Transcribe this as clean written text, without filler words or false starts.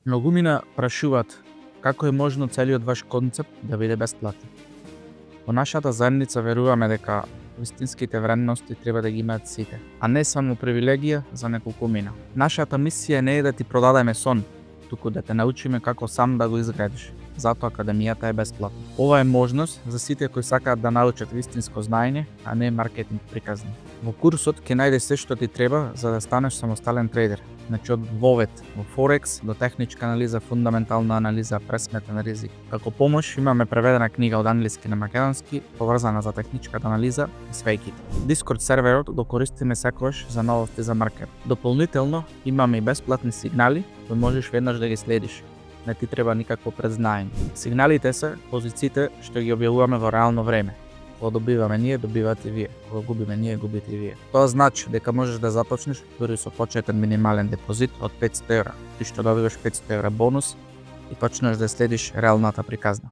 Многумина прашуваат како е можно целиот ваш концепт да биде бесплатен. Во нашата заедница веруваме дека вистинските вредности треба да ги имаат сите, а не само привилегија за неколкумина. Нашата мисија не е да ти продадеме сон, туку да те научиме како сам да го изградиш. Затоа академијата е бесплатна. Ова е можност за сите кои сакаат да научат вистинско знаење, а не маркетинг приказни. Во курсот ќе најдеш се што ти треба за да станеш самостален трейдер. Значи од вовет во Форекс до техничка анализа, фундаментална анализа, пресметен ризик. Како помош имаме преведена книга од англиски на македонски, поврзана за техничката анализа и свејките. Дискорд серверот го користиме секогаш за новости за маркет. Дополнително имаме и бесплатни сигнали кои можеш веднаш да ги следиш. Не ти треба никакво предзнаење. Сигналите се позициите што ги објавуваме во реално време. Кога добиваме ние, добивате вие. Кога губиме ние, губите вие. Тоа значи дека можеш да започнеш дури со почетен минимален депозит од 500 евра. Ти што добиваш 500 евра бонус и почнеш да следиш реалната приказна.